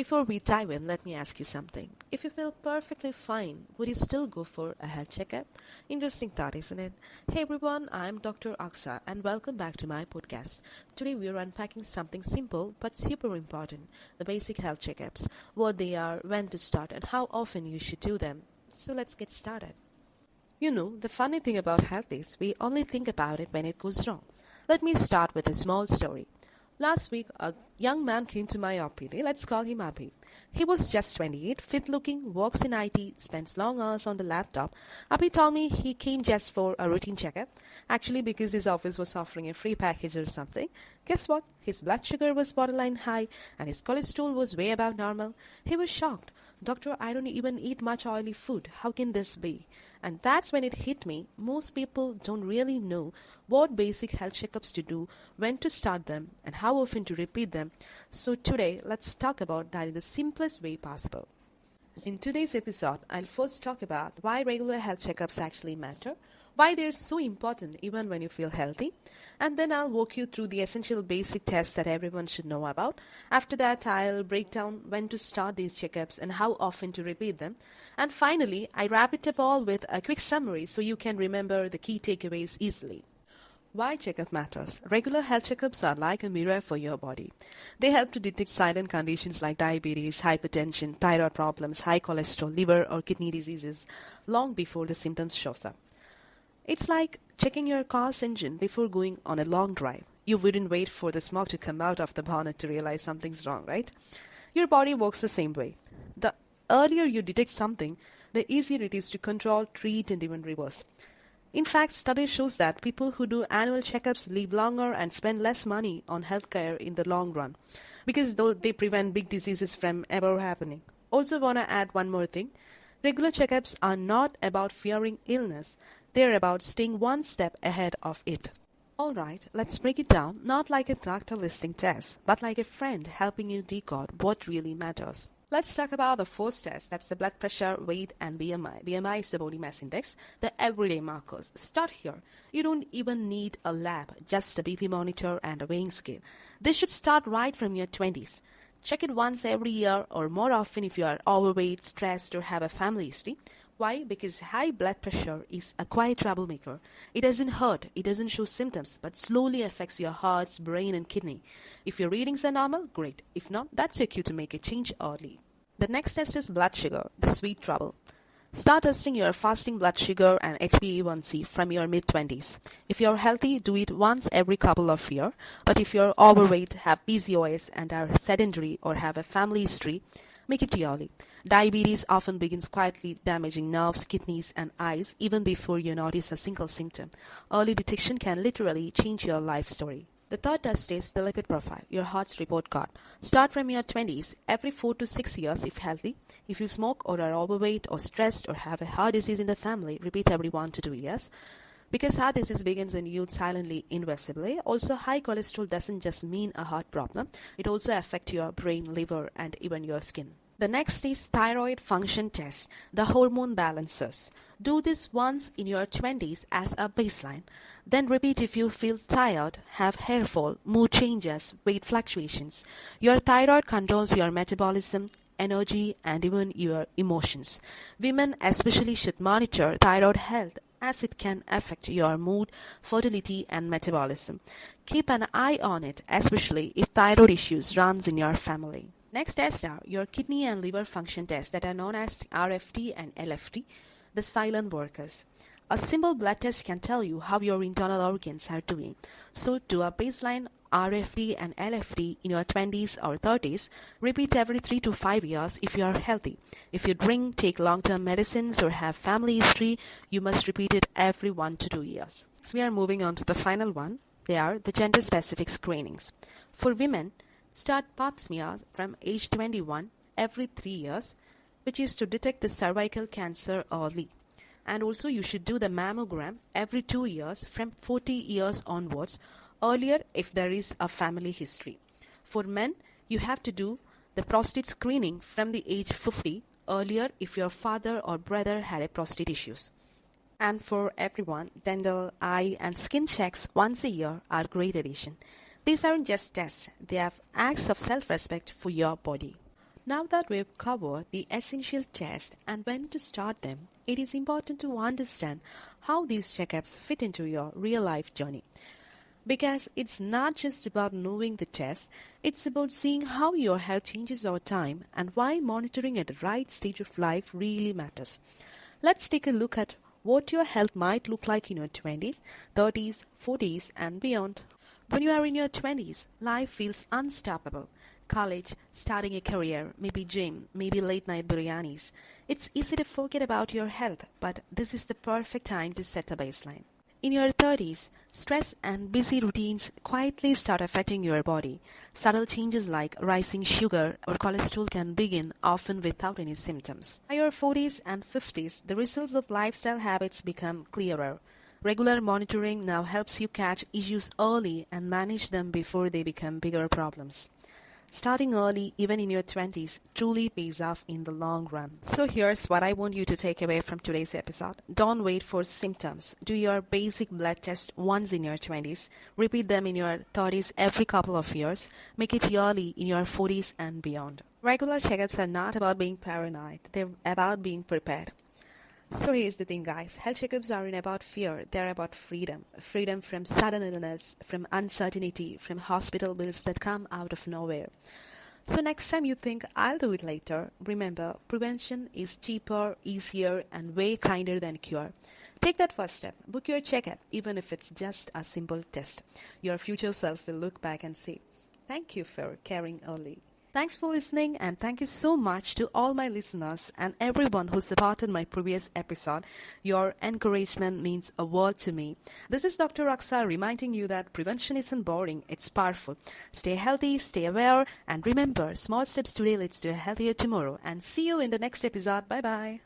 Before we dive in, let me ask you something. If you feel perfectly fine, would you still go for a health checkup? Interesting thought, isn't it? Hey everyone, I'm Dr. Achsah and welcome back to my podcast. Today we are unpacking something simple but super important, the basic health checkups, what they are, when to start, and how often you should do them. So let's get started. You know, the funny thing about health is we only think about it when it goes wrong. Let me start with a small story. Last week, a young man came to my OPD. Let's call him Abhi. He was just 28, fit-looking, works in IT, spends long hours on the laptop. Abhi told me he came just for a routine checkup, actually because his office was offering a free package or something. Guess what? His blood sugar was borderline high and his cholesterol was way above normal. He was shocked. Doctor, I don't even eat much oily food. How can this be? And that's when it hit me. Most people don't really know what basic health checkups to do, when to start them, and how often to repeat them. So today, let's talk about that in the simplest way possible. In today's episode, I'll first talk about why regular health checkups actually matter, why they're so important even when you feel healthy, and then I'll walk you through the essential basic tests that everyone should know about. After that, I'll break down when to start these checkups and how often to repeat them. And finally, I wrap it up all with a quick summary so you can remember the key takeaways easily. Why checkup matters? Regular health checkups are like a mirror for your body. They help to detect silent conditions like diabetes, hypertension, thyroid problems, high cholesterol, liver or kidney diseases long before the symptoms shows up. It's like checking your car's engine before going on a long drive. You wouldn't wait for the smoke to come out of the bonnet to realize something's wrong, right? Your body works the same way. The earlier you detect something, the easier it is to control, treat, and even reverse. In fact, studies shows that people who do annual checkups live longer and spend less money on healthcare in the long run because they prevent big diseases from ever happening. Also want to add one more thing. Regular checkups are not about fearing illness. They're about staying one step ahead of it. Alright, let's break it down, not like a doctor listing tests, but like a friend helping you decode what really matters. Let's talk about the first test, that's the blood pressure, weight, and BMI. BMI is the body mass index, the everyday markers. Start here. You don't even need a lab, just a BP monitor and a weighing scale. This should start right from your 20s. Check it once every year or more often if you are overweight, stressed, or have a family history. Why? Because high blood pressure is a quiet troublemaker. It doesn't hurt, it doesn't show symptoms, but slowly affects your heart, brain, and kidney. If your readings are normal, great. If not, that's your cue to make a change early. The next test is blood sugar, the sweet trouble. Start testing your fasting blood sugar and HbA1c from your mid-20s. If you're healthy, do it once every couple of years. But if you're overweight, have PCOS, and are sedentary or have a family history, make it yearly. Diabetes often begins quietly damaging nerves, kidneys, and eyes even before you notice a single symptom. Early detection can literally change your life story. The third test is the lipid profile, your heart's report card. Start from your 20s, every 4 to 6 years if healthy. If you smoke or are overweight or stressed or have a heart disease in the family, repeat every 1 to 2 years. Because heart disease begins in youth silently, invisibly. Also, high cholesterol doesn't just mean a heart problem. It also affects your brain, liver, and even your skin. The next is thyroid function test, the hormone balancers. Do this once in your 20s as a baseline. Then repeat if you feel tired, have hair fall, mood changes, weight fluctuations. Your thyroid controls your metabolism, energy, and even your emotions. Women especially should monitor thyroid health as it can affect your mood, fertility, and metabolism. Keep an eye on it, especially if thyroid issues runs in your family. Next tests are your kidney and liver function tests that are known as RFT and LFT, the silent workers. A simple blood test can tell you how your internal organs are doing. So do a baseline RFT and LFT in your 20s or 30s. Repeat every 3 to 5 years if you are healthy. If you drink, take long-term medicines, or have family history, you must repeat it every 1 to 2 years. So we are moving on to the final one. They are the gender-specific screenings. For women, start pap smear from age 21 every 3 years, which is to detect the cervical cancer early. And also you should do the mammogram every 2 years from 40 years onwards, earlier if there is a family history. For men, you have to do the prostate screening from the age 50, earlier if your father or brother had a prostate issues. And for everyone, dental, eye, and skin checks once a year are a great addition. These aren't just tests, they have acts of self-respect for your body. Now that we've covered the essential tests and when to start them, it is important to understand how these checkups fit into your real life journey. Because it's not just about knowing the test, it's about seeing how your health changes over time and why monitoring at the right stage of life really matters. Let's take a look at what your health might look like in your 20s, 30s, 40s, and beyond. When you are in your 20s, life feels unstoppable. College, starting a career, maybe gym, maybe late night biryanis. It's easy to forget about your health, but this is the perfect time to set a baseline. In your 30s, stress and busy routines quietly start affecting your body. Subtle changes like rising sugar or cholesterol can begin, often without any symptoms. By your 40s and 50s, the results of lifestyle habits become clearer. Regular monitoring now helps you catch issues early and manage them before they become bigger problems. Starting early, even in your 20s, truly pays off in the long run. So here's what I want you to take away from today's episode. Don't wait for symptoms. Do your basic blood test once in your 20s. Repeat them in your 30s every couple of years. Make it yearly in your 40s and beyond. Regular checkups are not about being paranoid. They're about being prepared. So here's the thing, guys. Health checkups aren't about fear. They're about freedom. Freedom from sudden illness, from uncertainty, from hospital bills that come out of nowhere. So next time you think, I'll do it later, remember, prevention is cheaper, easier, and way kinder than cure. Take that first step. Book your checkup, even if it's just a simple test. Your future self will look back and say, thank you for caring early. Thanks for listening, and thank you so much to all my listeners and everyone who supported my previous episode. Your encouragement means a world to me. This is Dr. Achsah reminding you that prevention isn't boring, it's powerful. Stay healthy, stay aware, and remember, small steps today leads to a healthier tomorrow. And see you in the next episode. Bye-bye.